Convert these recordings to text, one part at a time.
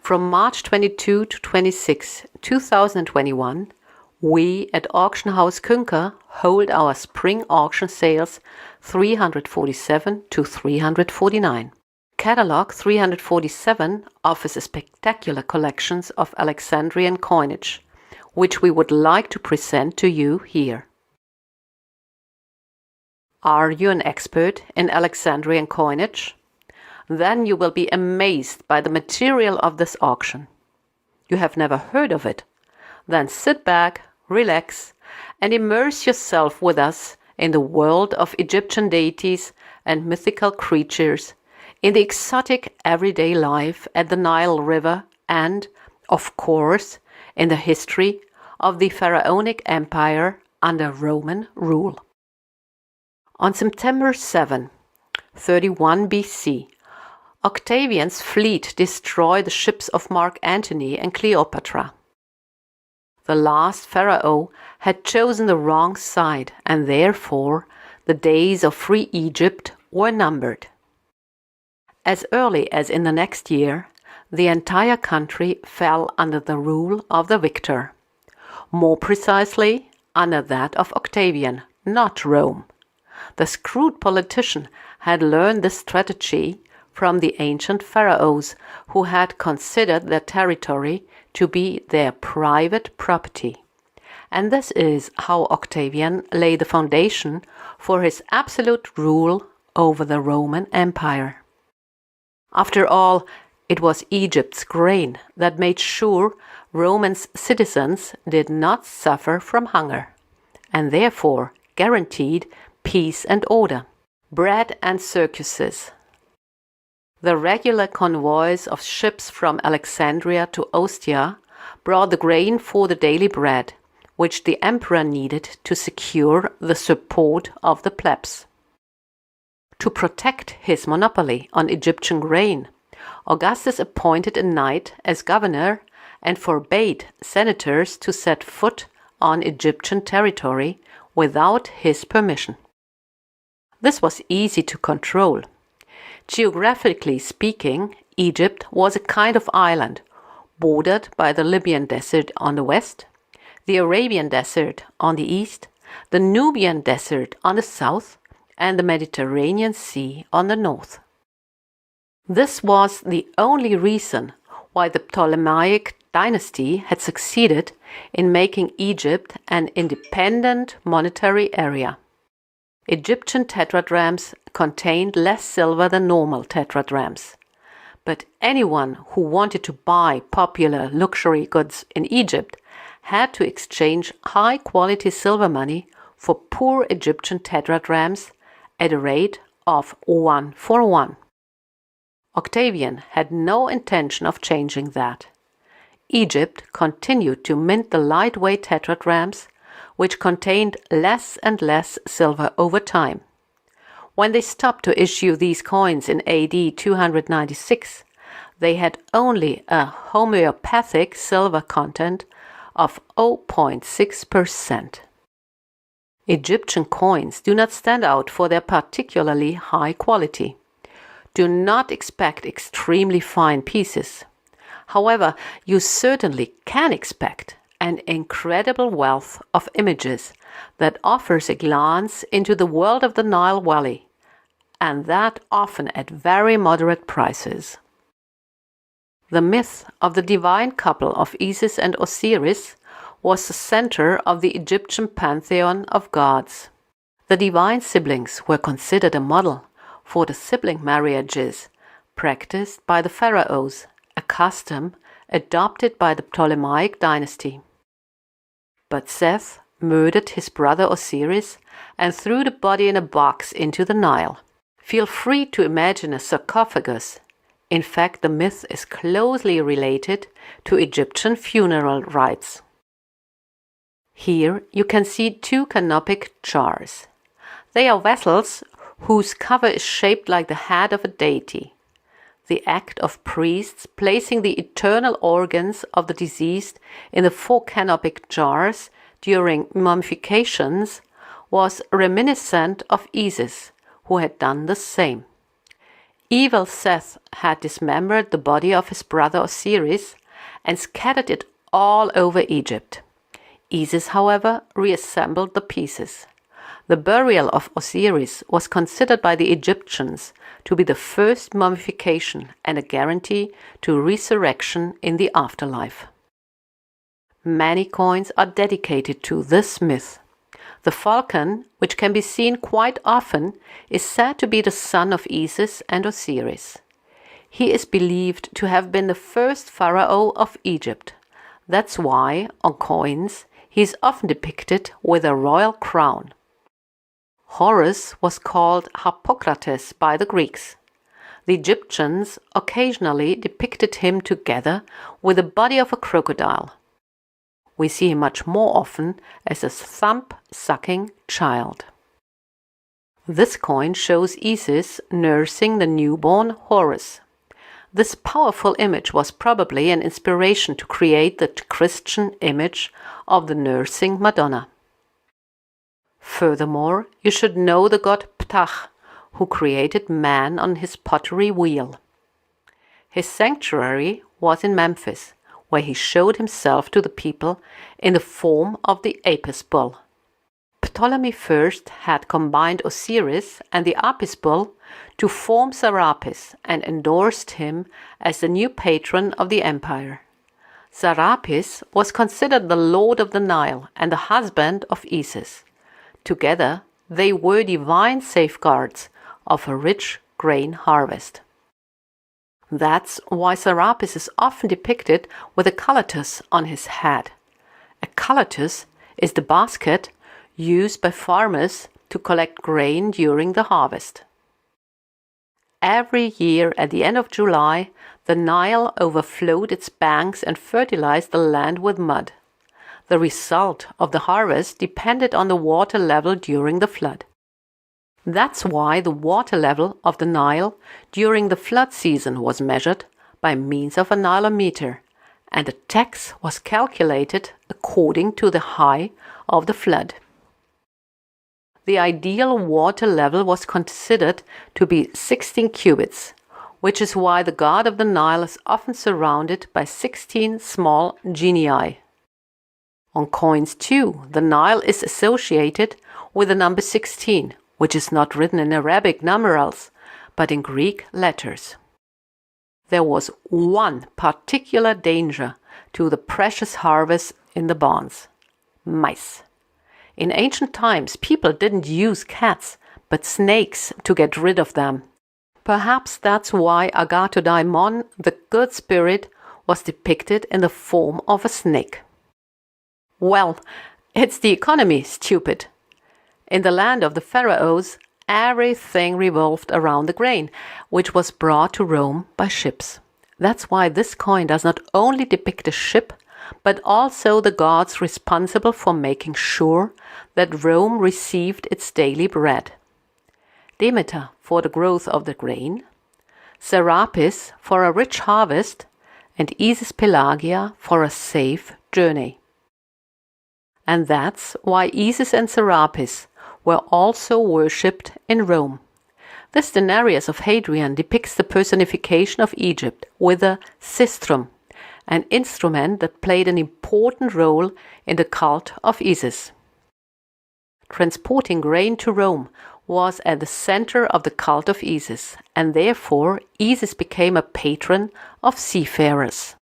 From March 22 to 26, 2021, we at Auction House Kuenker hold our spring auction sales 347 to 349. Catalog 347 offers a spectacular collections of Alexandrian coinage, which we would like to present to you here. Are you an expert in Alexandrian coinage? Then you will be amazed by the material of this auction. You have never heard of it? Then sit back, relax, and immerse yourself with us in the world of Egyptian deities and mythical creatures, in the exotic everyday life at the Nile River, and, of course, in the history of the Pharaonic Empire under Roman rule. On September 7, 31 BC, Octavian's fleet destroyed the ships of Mark Antony and Cleopatra. The last pharaoh had chosen the wrong side, and therefore the days of free Egypt were numbered. As early as in the next year, the entire country fell under the rule of the victor. More precisely, under that of Octavian, not Rome. The shrewd politician had learned this strategy from the ancient pharaohs, who had considered their territory to be their private property. And this is how Octavian laid the foundation for his absolute rule over the Roman Empire. After all, it was Egypt's grain that made sure Roman citizens did not suffer from hunger, and therefore guaranteed peace and order. Bread and circuses. The regular convoys of ships from Alexandria to Ostia brought the grain for the daily bread, which the emperor needed to secure the support of the plebs. To protect his monopoly on Egyptian grain, Augustus appointed a knight as governor and forbade senators to set foot on Egyptian territory without his permission. This was easy to control. Geographically speaking, Egypt was a kind of island, bordered by the Libyan Desert on the west, the Arabian Desert on the east, the Nubian Desert on the south, and the Mediterranean Sea on the north. This was the only reason why the Ptolemaic dynasty had succeeded in making Egypt an independent monetary area. Egyptian tetradrachms contained less silver than normal tetradrachms, but anyone who wanted to buy popular luxury goods in Egypt had to exchange high-quality silver money for poor Egyptian tetradrachms at a rate of 1 for 1. Octavian had no intention of changing that. Egypt continued to mint the lightweight tetradrachms, which contained less and less silver over time. When they stopped to issue these coins in AD 296, they had only a homeopathic silver content of 0.6%. Egyptian coins do not stand out for their particularly high quality. Do not expect extremely fine pieces. However, you certainly can expect an incredible wealth of images that offers a glance into the world of the Nile Valley, and that often at very moderate prices. The myth of the divine couple of Isis and Osiris was the center of the Egyptian pantheon of gods. The divine siblings were considered a model for the sibling marriages practiced by the pharaohs, a custom adopted by the Ptolemaic dynasty. But Seth murdered his brother Osiris and threw the body in a box into the Nile. Feel free to imagine a sarcophagus. In fact, the myth is closely related to Egyptian funeral rites. Here you can see two canopic jars. They are vessels whose cover is shaped like the head of a deity. The act of priests placing the eternal organs of the deceased in the four canopic jars during mummifications was reminiscent of Isis, who had done the same. evil Seth had dismembered the body of his brother Osiris and scattered it all over Egypt. Isis, however, reassembled the pieces. The burial of Osiris was considered by the Egyptians to be the first mummification and a guarantee to resurrection in the afterlife. Many coins are dedicated to this myth. The falcon, which can be seen quite often, is said to be the son of Isis and Osiris. He is believed to have been the first pharaoh of Egypt. That's why, on coins, he is often depicted with a royal crown. Horus was called Harpocrates by the Greeks. The Egyptians occasionally depicted him together with the body of a crocodile. We see him much more often as a thumb-sucking child. This coin shows Isis nursing the newborn Horus. This powerful image was probably an inspiration to create the Christian image of the nursing Madonna. Furthermore, you should know the god Ptah, who created man on his pottery wheel. His sanctuary was in Memphis, where he showed himself to the people in the form of the Apis bull. Ptolemy I had combined Osiris and the Apis bull to form Serapis and endorsed him as the new patron of the empire. Serapis was considered the lord of the Nile and the husband of Isis. Together, they were divine safeguards of a rich grain harvest. That's why Serapis is often depicted with a calatus on his head. A calatus is the basket used by farmers to collect grain during the harvest. Every year at the end of July, the Nile overflowed its banks and fertilized the land with mud. The result of the harvest depended on the water level during the flood. That's why the water level of the Nile during the flood season was measured by means of a Nilometer, and the tax was calculated according to the height of the flood. The ideal water level was considered to be 16 cubits, which is why the god of the Nile is often surrounded by 16 small genii. On coins too, the Nile is associated with the number 16, which is not written in Arabic numerals, but in Greek letters. There was one particular danger to the precious harvest in the bonds: mice. In ancient times, people didn't use cats, but snakes to get rid of them. Perhaps that's why Agathodaimon, the good spirit, was depicted in the form of a snake. Well, it's the economy, stupid. In the land of the pharaohs, everything revolved around the grain, which was brought to Rome by ships. That's why this coin does not only depict a ship, but also the gods responsible for making sure that Rome received its daily bread. Demeter for the growth of the grain, Serapis for a rich harvest, and Isis Pelagia for a safe journey. And that's why Isis and Serapis were also worshipped in Rome. This denarius of Hadrian depicts the personification of Egypt with a sistrum, an instrument that played an important role in the cult of Isis. Transporting grain to Rome was at the center of the cult of Isis, and therefore Isis became a patron of seafarers.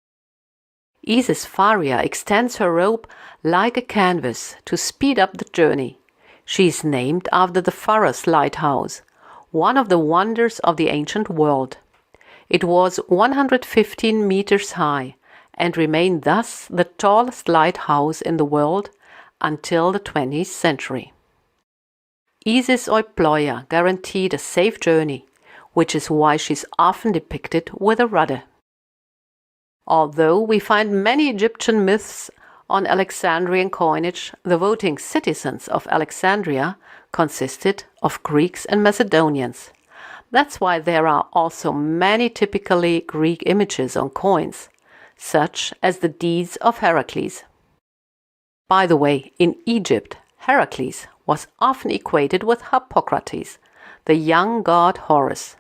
Isis Faria extends her robe like a canvas to speed up the journey. She is named after the Pharos lighthouse, one of the wonders of the ancient world. It was 115 meters high and remained thus the tallest lighthouse in the world until the 20th century. Isis Euploia guaranteed a safe journey, which is why she is often depicted with a rudder. Although we find many Egyptian myths on Alexandrian coinage, the voting citizens of Alexandria consisted of Greeks and Macedonians. That's why there are also many typically Greek images on coins, such as the deeds of Heracles. By the way, in Egypt, Heracles was often equated with Harpocrates, the young god Horus.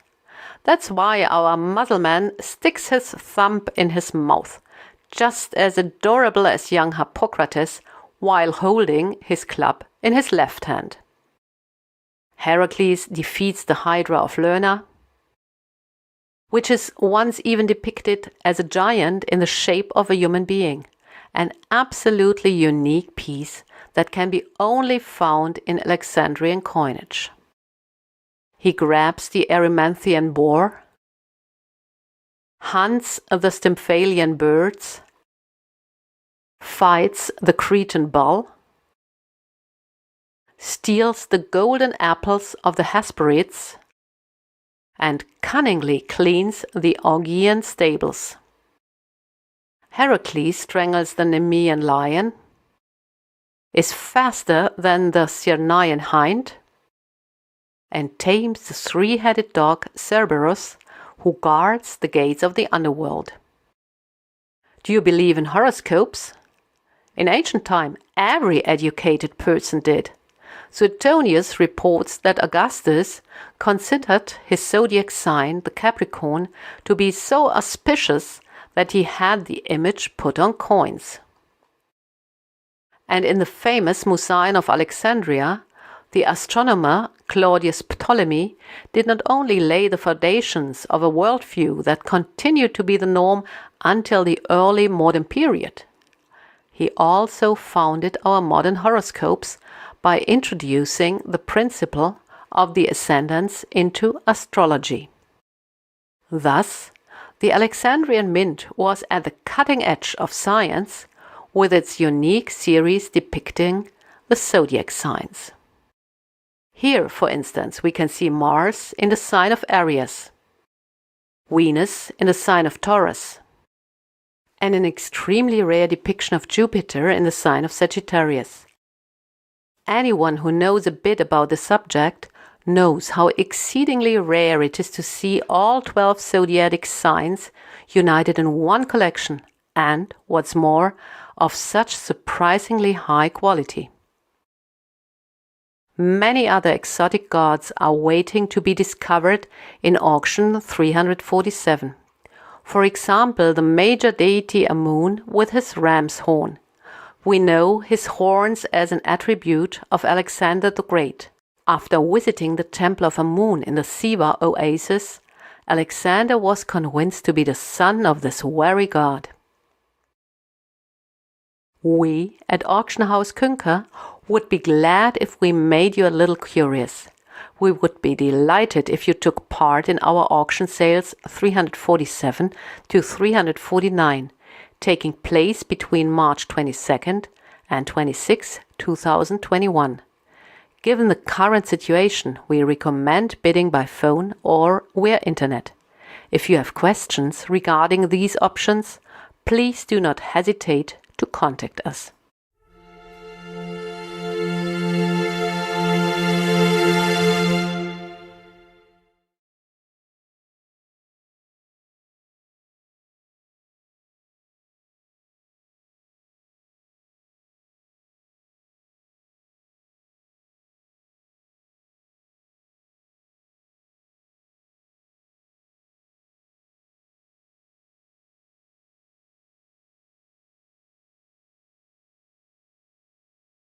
That's why our Mussulman sticks his thumb in his mouth, just as adorable as young Hippocrates, while holding his club in his left hand. Heracles defeats the Hydra of Lerna, which is once even depicted as a giant in the shape of a human being, an absolutely unique piece that can be only found in Alexandrian coinage. He grabs the Erymanthian boar, hunts the Stymphalian birds, fights the Cretan bull, steals the golden apples of the Hesperids, and cunningly cleans the Augean stables. Heracles strangles the Nemean lion, is faster than the Cernaean hind, and tames the three-headed dog Cerberus, who guards the gates of the underworld. Do you believe in horoscopes? In ancient time, every educated person did. Suetonius reports that Augustus considered his zodiac sign, the Capricorn, to be so auspicious that he had the image put on coins. And in the famous Musaeon of Alexandria, the astronomer Claudius Ptolemy did not only lay the foundations of a worldview that continued to be the norm until the early modern period. He also founded our modern horoscopes by introducing the principle of the ascendants into astrology. Thus, the Alexandrian Mint was at the cutting edge of science with its unique series depicting the zodiac signs. Here, for instance, we can see Mars in the sign of Aries, Venus in the sign of Taurus, and an extremely rare depiction of Jupiter in the sign of Sagittarius. Anyone who knows a bit about the subject knows how exceedingly rare it is to see all 12 zodiac signs united in one collection and, what's more, of such surprisingly high quality. Many other exotic gods are waiting to be discovered in auction 347. For example, the major deity Amun with his ram's horn. We know his horns as an attribute of Alexander the Great. After visiting the temple of Amun in the Siwa oasis, Alexander was convinced to be the son of this very god. We at Auction House Kuenker would be glad if we made you a little curious. We would be delighted if you took part in our auction sales 347 to 349, taking place between March 22nd and 26, 2021. Given the current situation, we recommend bidding by phone or via internet. If you have questions regarding these options, please do not hesitate to contact us.